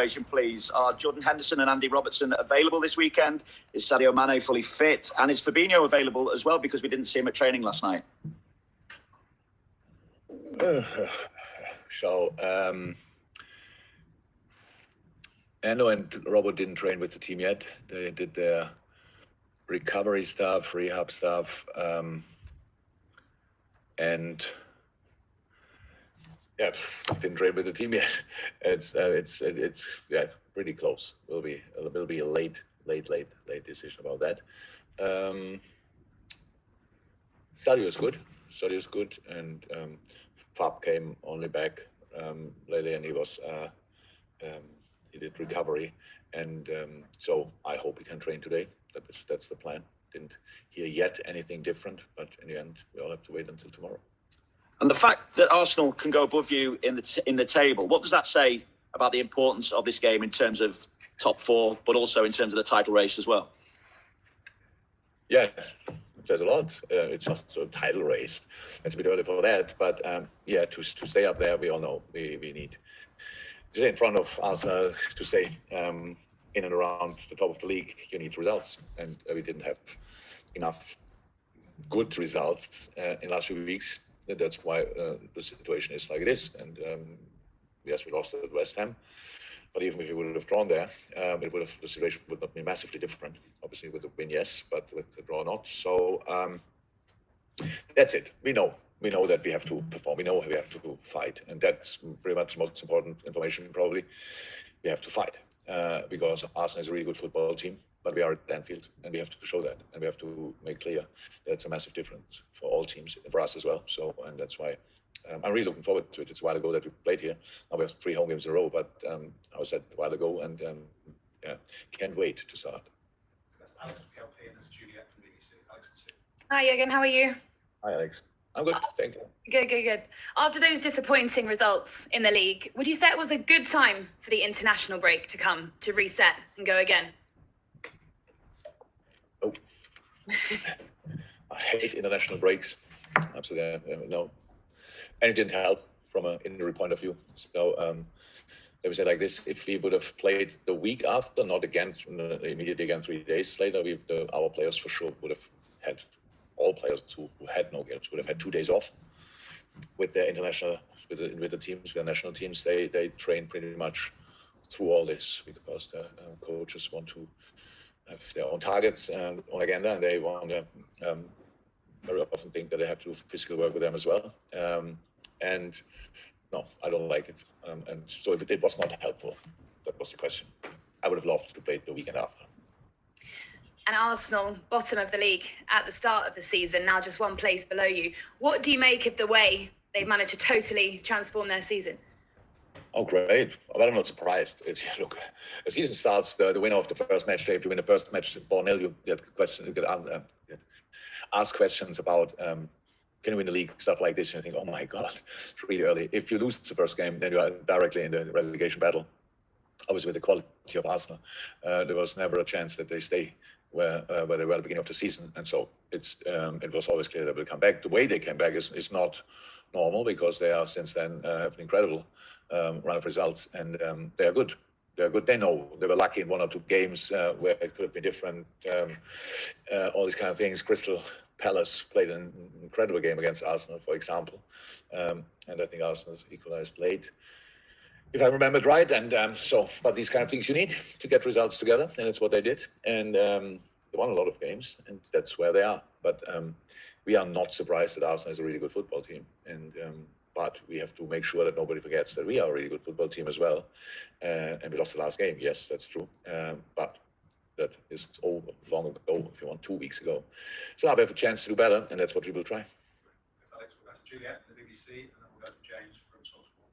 situation, please. Are Jordan Henderson and Andy Robertson available this weekend? Is Sadio Mane fully fit? And is Fabinho available as well? Because we didn't see him at training last night. Endo and Robert didn't train with the team yet. They did their recovery stuff, rehab stuff, and didn't train with the team yet. It's pretty close. Will be a late decision about that. Sadio is good, and Fab came only back lately, and he did recovery, and so I hope he can train today. That's the plan. Didn't hear yet anything different, but in the end, we all have to wait until tomorrow. And the fact that Arsenal can go above you in the table, what does that say about the importance of this game in terms of top four, but also in terms of the title race as well? Yeah, it says a lot. It's just a title race. It's a bit early for that, but to stay up there, we all know we need to stay in front of Arsenal, to stay in and around the top of the league. You need results, and we didn't have enough good results in the last few weeks. That's why the situation is like it is. And yes, we lost at West Ham, but even if we would have drawn there, the situation would not be massively different. Obviously, with the win, yes, but with the draw, not. So that's it. We know that we have to perform. We know we have to fight, and that's pretty much the most important information. Probably, we have to fight because Arsenal is a really good football team. But we are at Anfield, and we have to show that, and we have to make clear that it's a massive difference for all teams, for us as well. So, and that's why I'm really looking forward to it. It's a while ago that we played here. Now we have 3 home games in a row, but I was at a while ago, and can't wait to start. Hi, Jürgen. How are you? Hi, Alex. I'm good. Thank you. Good. After those disappointing results in the league, would you say it was a good time for the international break to come, to reset and go again? Oh, I hate international breaks. Absolutely, no. And it didn't help from an injury point of view. So let me say like this: if we would have played the week after, not again immediately again 3 days later, our players for sure would have had, all players who had no games would have had 2 days off with their international, with the teams, with the national teams. They train pretty much through all this because the coaches want to have their own targets and own agenda, and they want to very often think that they have to do physical work with them as well. And no, I don't like it. And so if it was not helpful, that was the question. I would have loved to play the weekend after. And Arsenal, bottom of the league at the start of the season, now just 1 place below you. What do you make of the way they've managed to totally transform their season? Oh, great. But I'm not surprised. Look, the season starts, the winner of the first match day. If you win the first match, 4-0, you get ask questions about can you win the league, stuff like this, and you think, oh my God, it's really early. If you lose the first game, then you are directly in the relegation battle. Obviously, with the quality of Arsenal, there was never a chance that they stay where they were at the beginning of the season. And so it was always clear that they'll come back. The way they came back is not normal because they are since then have an incredible run of results, and they are good. They're good. They know they were lucky in 1 or 2 games where it could have been different. All these kind of things. Crystal Palace played an incredible game against Arsenal, for example, and I think Arsenal equalized late, if I remembered right. And but these kind of things you need to get results together, and it's what they did. And they won a lot of games, and that's where they are. But we are not surprised that Arsenal is a really good football team, and but we have to make sure that nobody forgets that we are a really good football team as well. And we lost the last game. Yes, that's true. But that is over long ago, if you want, 2 weeks ago. So now we have a chance to do better, and that's what we will try. Alex, we'll go to Juliet, the BBC, and then we'll go to James from Talksport.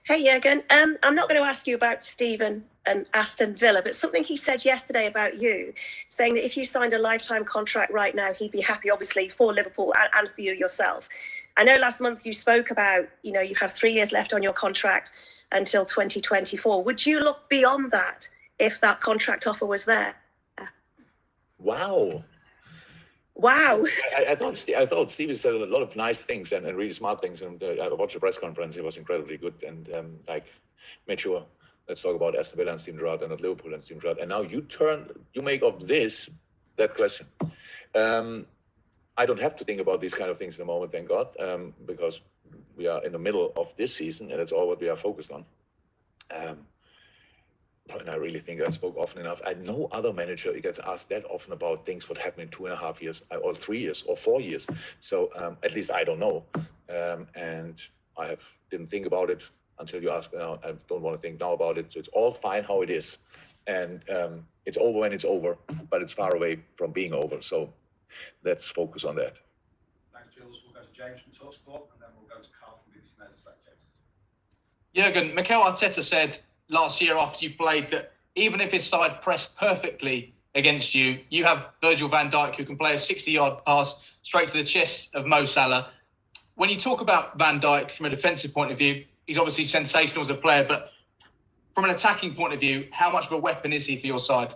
Hey, Jürgen. I'm not going to ask you about Stephen and Aston Villa, but something he said yesterday about you, saying that if you signed a lifetime contract right now, he'd be happy, obviously, for Liverpool and for you yourself. I know last month you spoke about, you have 3 years left on your contract until 2024. Would you look beyond that if that contract offer was there? Wow. I thought Steve said a lot of nice things and really smart things. And I watched the press conference. It was incredibly good and made sure Let's talk about Aston Villa and Steven Gerrard and not Liverpool and Steven Gerrard. And now you make of this that question. I don't have to think about these kind of things in the moment, thank God, because we are in the middle of this season and it's all what we are focused on. And I really think I spoke often enough. I know other manager gets asked that often about things what happened in 2.5 years or 3 years or 4 years. So at least I don't know. And I didn't think about it until you asked. I don't want to think now about it. So it's all fine how it is. And it's over when it's over, but it's far away from being over. So let's focus on that. Thanks, Jules. We'll go to James from TalkSport, and then we'll go to Carl from BBC News. Jurgen, Mikel Arteta said last year after you played that even if his side pressed perfectly against you, you have Virgil van Dijk who can play a 60-yard pass straight to the chest of Mo Salah. When you talk about Van Dijk from a defensive point of view, he's obviously sensational as a player, but from an attacking point of view, how much of a weapon is he for your side?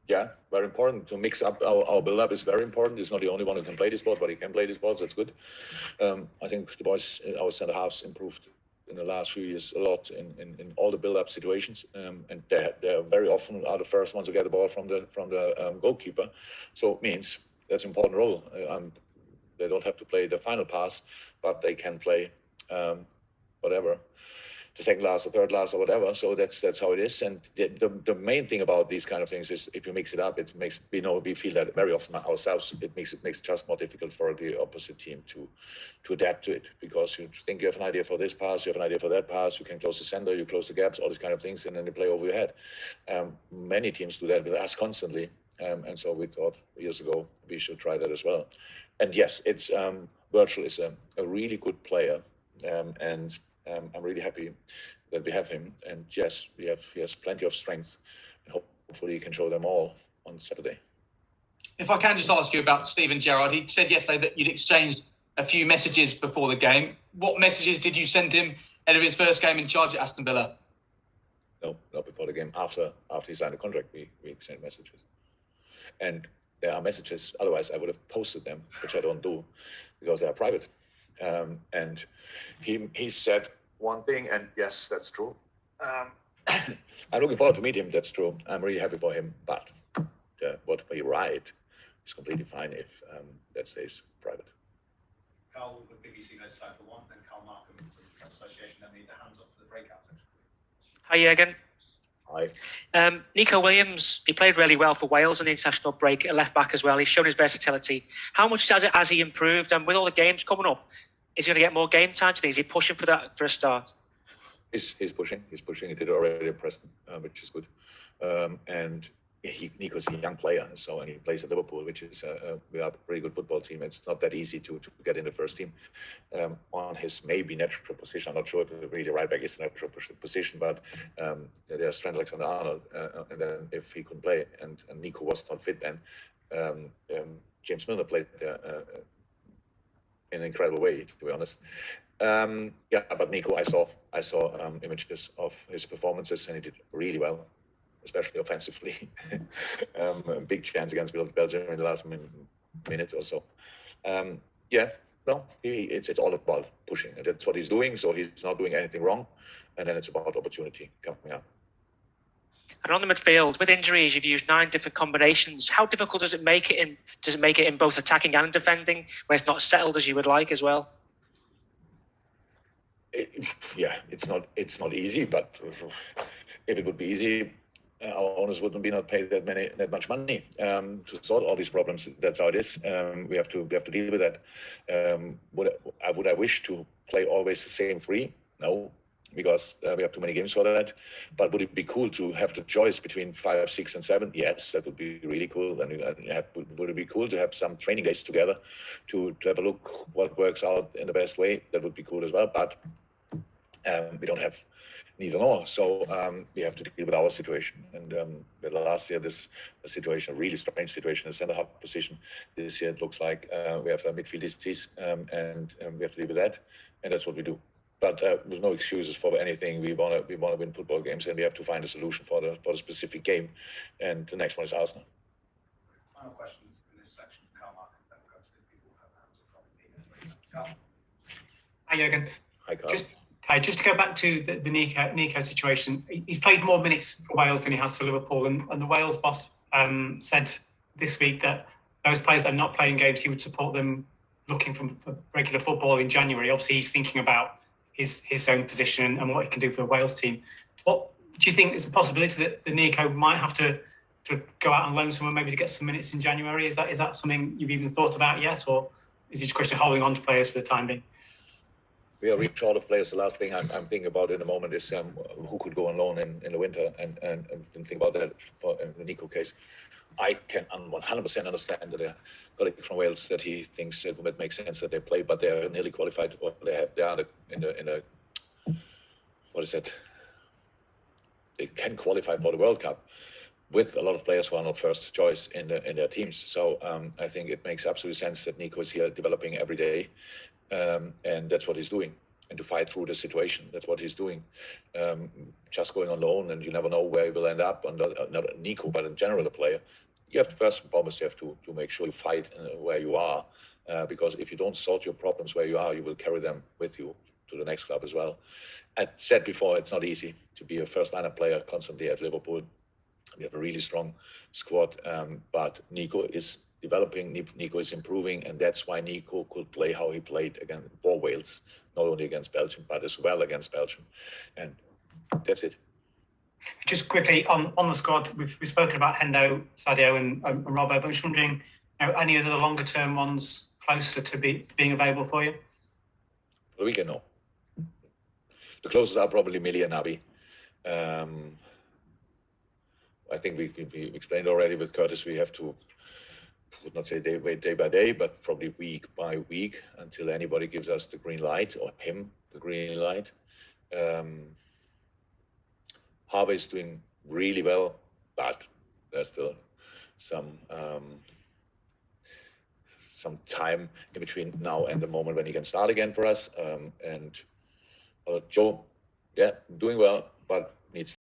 Yeah, very important to mix up our build-up is very important. He's not the only one who can play this sport, but he can play this sport. That's good. I think the boys, our centre halves, improved in the last few years a lot in all the build-up situations, and they very often are the first ones to get the ball from the goalkeeper. So it means that's an important role. They don't have to play the final pass, but they can play whatever. The second last or third last or whatever. So that's how it is. And the main thing about these kind of things is if you mix it up, it makes we feel that very often ourselves. It makes it just more difficult for the opposite team to adapt to it, because you think you have an idea for this pass, you have an idea for that pass, you can close the center, you close the gaps, all these kind of things, and then they play over your head. Many teams do that with us constantly, and so we thought years ago we should try that as well. And yes, it's Virgil is a really good player, and I'm really happy that we have him. And yes, he has plenty of strength, and hopefully he can show them all on Saturday. If I can just ask you about Steven Gerrard, he said yesterday that you'd exchanged a few messages before the game. What messages did you send him ahead of his first game in charge at Aston Villa? No, not before the game. After he signed the contract, we exchanged messages. And there are messages, otherwise I would have posted them, which I don't do because they are private. And he said one thing, and yes, that's true. I'm looking forward to meet him. That's true. I'm really happy for him. But what we write is completely fine if that stays private. Carl, the BBC News side for one, then Carl Markham from the French Association. Then need the hands up for the breakout section. Hi, Jurgen. Hi. Nico Williams, he played really well for Wales on the international break at left back as well. He's shown his versatility. How much has he improved? And with all the games coming up, is he going to get more game time? Do you think? Is he pushing for that for a start? He's pushing. He did it already at Preston, which is good. And Nico's a young player, and he plays at Liverpool, which is we are a pretty good football team. It's not that easy to get in the first team on his maybe natural position. I'm not sure if really right back is the natural position, but there's Trent Alexander-Arnold, and then if he couldn't play and Nico was not fit, then James Milner played in an incredible way, to be honest. But Nico, I saw images of his performances, and he did really well, especially offensively. Big chance against Belgium in the last minute or so. It's all about pushing, and that's what he's doing. So he's not doing anything wrong, and then it's about opportunity coming up. And on the midfield, with injuries, you've used 9 different combinations. How difficult does it make it in? Does it make it in both attacking and defending, where it's not settled as you would like as well? It's not easy, but if it would be easy, our owners wouldn't be not paid that much money to sort all these problems. That's how it is. We have to deal with that. Would I wish to play always the same 3? No, because we have too many games for that. But would it be cool to have the choice between 5, 6, and 7? Yes, that would be really cool. And would it be cool to have some training days together to have a look what works out in the best way? That would be cool as well. But we don't have neither nor. So we have to deal with our situation. And last year, this situation, a really strange situation, in the centre half position. This year, it looks like we have a midfield disease, and we have to deal with that. And that's what we do. But there's no excuses for anything. We want to win football games, and we have to find a solution for the specific game. And the next one is Arsenal. Final question in this section, Carl Markham. Then we'll go to the people who have hands up. Carl. Hi, Jurgen. Hi, Carl. Just Just to go back to the Nico situation, he's played more minutes for Wales than he has for Liverpool, and the Wales boss said this week that those players that are not playing games, he would support them looking for regular football in January. Obviously, he's thinking about his own position and what he can do for the Wales team. What do you think is a possibility that the Nico might have to go out and loan someone maybe to get some minutes in January? Is that something you've even thought about yet, or is it just a question of holding on to players for the time being? We are really short of players. The last thing I'm thinking about in the moment is who could go on loan in the winter, and think about that in the Nico case. I can 100% understand that a colleague from Wales that he thinks it would make sense that they play, but they are nearly qualified, or they are in the what is it? They can qualify for the World Cup with a lot of players who are not first choice in their teams. So I think it makes absolute sense that Nico is here developing every day. And that's what he's doing, and to fight through the situation, that's what he's doing. Just going on loan, and you never know where he will end up. Not Nico, but in general, a player. You have to, first and foremost, you have to make sure you fight where you are, because if you don't sort your problems where you are, you will carry them with you to the next club as well. I said before, it's not easy to be a first-liner player constantly at Liverpool. We have a really strong squad, but Nico is developing, Nico is improving, and that's why Nico could play how he played against for Wales, not only against Belgium, but as well against Belgium. And that's it. Just quickly on the squad, we've spoken about Hendo, Sadio, and Robbo, but I'm just wondering, any of the longer term ones closer to being available for you? For the weekend, no. The closest are probably Millie and Naby. I think we explained already with Curtis, we have to, would not say day by day, but probably week by week until anybody gives us the green light, or him the green light. Harvey is doing really well, but there's still some time in between now and the moment when he can start again for us. And Joe, yeah, doing well, but needs